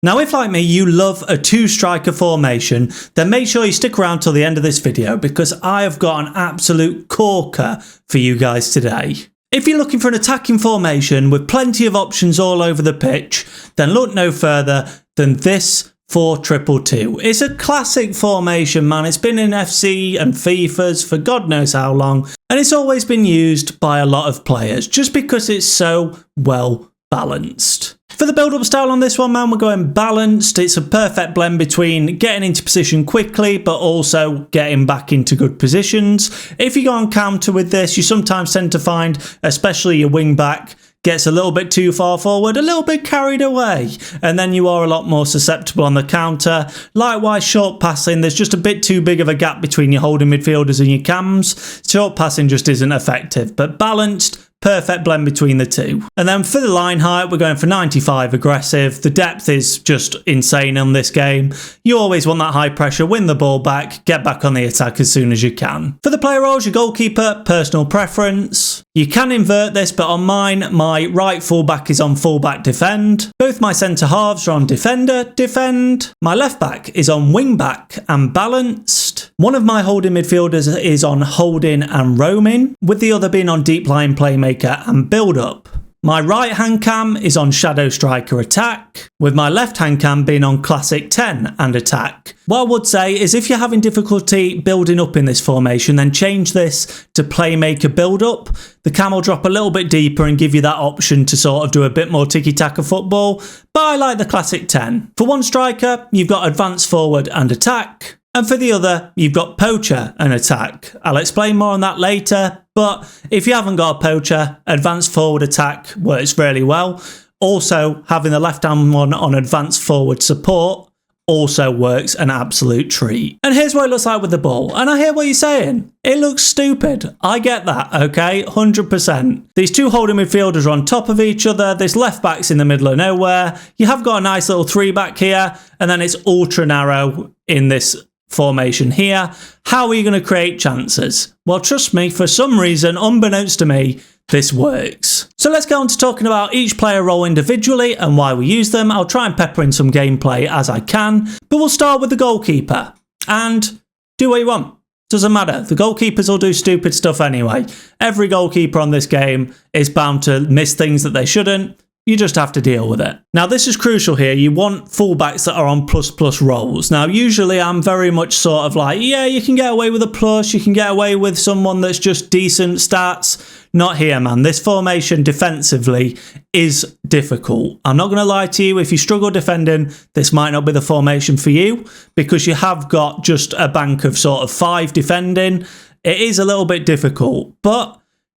Now, if like me, you love a two-striker formation, then make sure you stick around till the end of this video because I have got an absolute corker for you guys today. If you're looking for an attacking formation with plenty of options all over the pitch, then look no further than this 4-2-2. It's a classic formation, man. It's been in FC and FIFAs for God knows how long, and it's always been used by a lot of players just because it's so well balanced. For the build-up style on this one, man, we're going balanced. It's a perfect blend between getting into position quickly, but also getting back into good positions. If you go on counter with this, you sometimes tend to find, especially your wing-back, gets a little bit too far forward, a little bit carried away, and then you are a lot more susceptible on the counter. Likewise, short passing, there's just a bit too big of a gap between your holding midfielders and your cams. Short passing just isn't effective, but balanced, perfect blend between the two. And then for the line height, we're going for 95 aggressive. The depth is just insane on this game. You always want that high pressure, win the ball back, get back on the attack as soon as you can. For the player roles, your goalkeeper, personal preference. You can invert this, but on mine, my right fullback is on fullback defend. Both my centre halves are on defender, defend. My left back is on wing back and balanced. One of my holding midfielders is on holding and roaming, with the other being on deep line playmaker and build up. My right hand cam is on shadow striker attack, with my left hand cam being on classic 10 and attack. What I would say is if you're having difficulty building up in this formation, then change this to playmaker build up. The cam will drop a little bit deeper and give you that option to sort of do a bit more tiki-taka football, but I like the classic 10. For one striker, you've got advance forward and attack. And for the other, you've got poacher and attack. I'll explain more on that later, but if you haven't got a poacher, advanced forward attack works really well. Also, having the left-hand one on advanced forward support also works an absolute treat. And here's what it looks like with the ball. And I hear what you're saying. It looks stupid. I get that, okay? 100%. These two holding midfielders are on top of each other. This left back's in the middle of nowhere. You have got a nice little three back here, and then it's ultra narrow in this formation here. How are you going to create chances? Well, trust me, for some reason, unbeknownst to me, this works. So let's get on to talking about each player role individually and why we use them. I'll try and pepper in some gameplay as I can, but we'll start with the goalkeeper. And do what you want. Doesn't matter. The goalkeepers will do stupid stuff anyway. Every goalkeeper on this game is bound to miss things that they shouldn't. You just have to deal with it. Now, this is crucial here. You want fullbacks that are on plus roles. Now, usually I'm very much sort of like, yeah, you can get away with a plus. You can get away with someone that's just decent stats. Not here, man. This formation defensively is difficult. I'm not going to lie to you. If you struggle defending, this might not be the formation for you because you have got just a bank of sort of 5 defending. It is a little bit difficult, but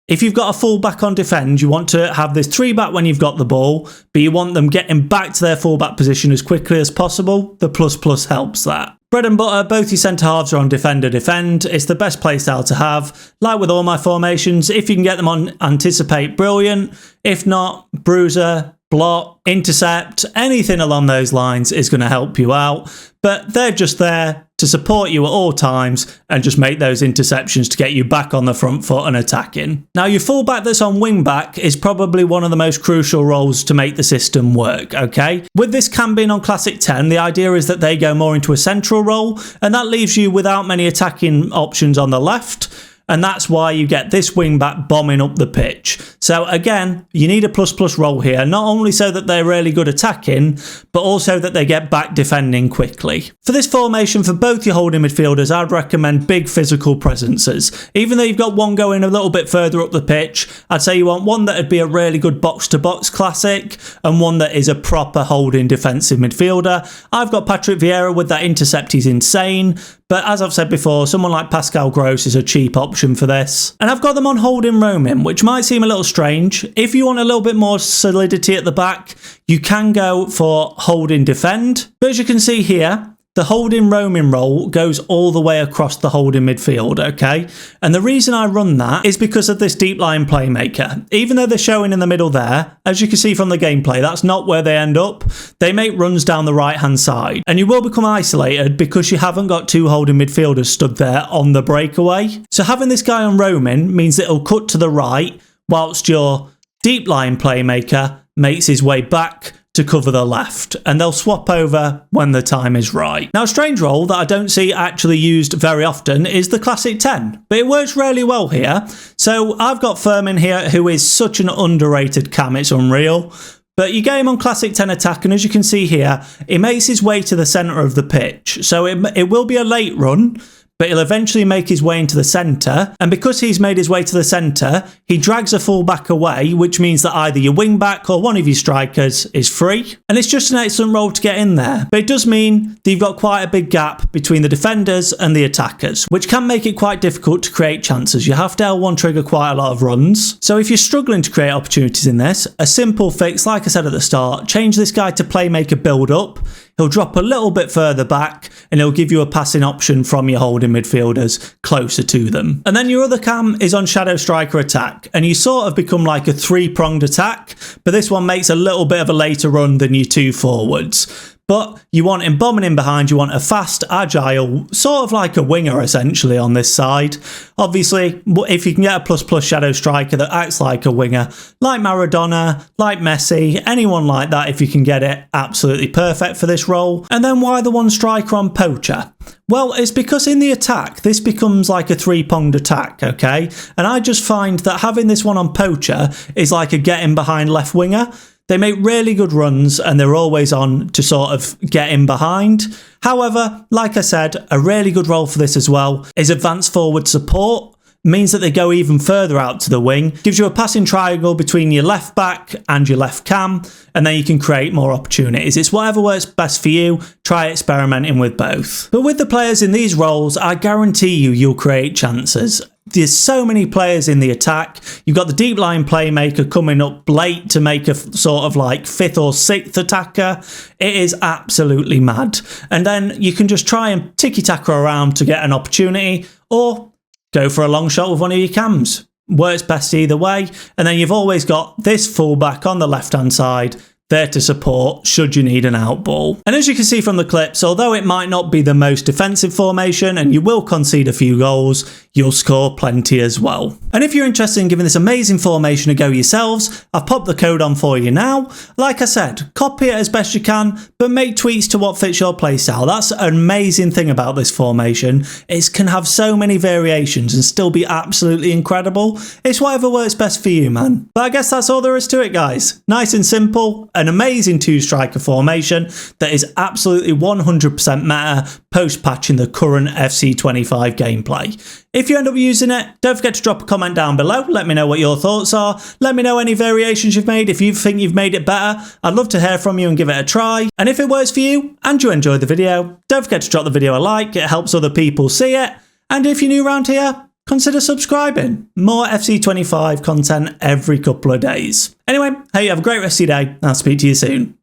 if you've got a fullback on defend, you want to have this 3-back when you've got the ball, but you want them getting back to their fullback position as quickly as possible. The plus helps that. Bread and butter, both your centre halves are on defender defend. It's the best playstyle to have. Like with all my formations, if you can get them on anticipate, brilliant. If not, bruiser, block, intercept, anything along those lines is going to help you out. But they're just there to support you at all times and just make those interceptions to get you back on the front foot and attacking. Now, your fullback that's on wing back is probably one of the most crucial roles to make the system work, okay? With this cam being on classic 10, the idea is that they go more into a central role, and that leaves you without many attacking options on the left. And that's why you get this wing-back bombing up the pitch. So again, you need a plus role here, not only so that they're really good attacking, but also that they get back defending quickly. For this formation, for both your holding midfielders, I'd recommend big physical presences. Even though you've got one going a little bit further up the pitch, I'd say you want one that would be a really good box-to-box classic, and one that is a proper holding defensive midfielder. I've got Patrick Vieira with that intercept, he's insane. But as I've said before, someone like Pascal Gross is a cheap option for this. And I've got them on holding roaming, which might seem a little strange. If you want a little bit more solidity at the back, you can go for holding defend. But as you can see here, the holding roaming role goes all the way across the holding midfield, okay? And the reason I run that is because of this deep line playmaker. Even though they're showing in the middle there, as you can see from the gameplay, that's not where they end up. They make runs down the right-hand side. And you will become isolated because you haven't got two holding midfielders stood there on the breakaway. So having this guy on roaming means that it'll cut to the right whilst your deep line playmaker makes his way back to cover the left, and they'll swap over when the time is right. Now, a strange role that I don't see actually used very often is the classic 10, but it works really well here. So I've got Firmin here, who is such an underrated cam, it's unreal. But you get him on classic 10 attack, and as you can see here, he makes his way to the centre of the pitch. So it will be a late run, but he'll eventually make his way into the centre, and because he's made his way to the centre, he drags a fullback away, which means that either your wing-back or one of your strikers is free, and it's just an excellent role to get in there. But it does mean that you've got quite a big gap between the defenders and the attackers, which can make it quite difficult to create chances. You have to L1 trigger quite a lot of runs, so if you're struggling to create opportunities in this, a simple fix, like I said at the start, change this guy to playmaker build-up. He'll drop a little bit further back, and he'll give you a passing option from your holding midfielders closer to them. And then your other cam is on shadow striker attack, and you sort of become like a three-pronged attack, but this one makes a little bit of a later run than your two forwards. But you want him bombing in behind, you want a fast, agile, sort of like a winger essentially on this side. Obviously, if you can get a plus shadow striker that acts like a winger, like Maradona, like Messi, anyone like that, if you can get it, absolutely perfect for this role. And then why the one striker on poacher? Well, it's because in the attack, this becomes like a three-pronged attack, okay? And I just find that having this one on poacher is like a get in behind left winger. They make really good runs and they're always on to sort of get in behind. However, like I said, a really good role for this as well is advanced forward support. Means that they go even further out to the wing, gives you a passing triangle between your left back and your left cam, and then you can create more opportunities. It's whatever works best for you, try experimenting with both. But with the players in these roles, I guarantee you'll create chances. There's so many players in the attack. You've got the deep line playmaker coming up late to make a sort of like 5th or 6th attacker. It is absolutely mad. And then you can just try and tiki-taka around to get an opportunity, or go for a long shot with one of your cams. Works best either way. And then you've always got this fullback on the left-hand side there to support should you need an out ball. And as you can see from the clips, although it might not be the most defensive formation and you will concede a few goals, you'll score plenty as well. And if you're interested in giving this amazing formation a go yourselves, I've popped the code on for you now. Like I said, copy it as best you can, but make tweaks to what fits your playstyle. That's an amazing thing about this formation. It can have so many variations and still be absolutely incredible. It's whatever works best for you, man. But I guess that's all there is to it, guys. Nice and simple. An amazing two-striker formation that is absolutely 100% meta post-patching the current FC25 gameplay. If you end up using it, don't forget to drop a comment down below. Let me know what your thoughts are. Let me know any variations you've made. If you think you've made it better, I'd love to hear from you and give it a try. And if it works for you and you enjoyed the video, don't forget to drop the video a like. It helps other people see it. And if you're new around here, consider subscribing. More FC25 content every couple of days. Anyway, hey, have a great rest of your day. I'll speak to you soon.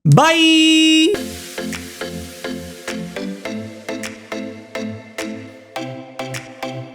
Bye!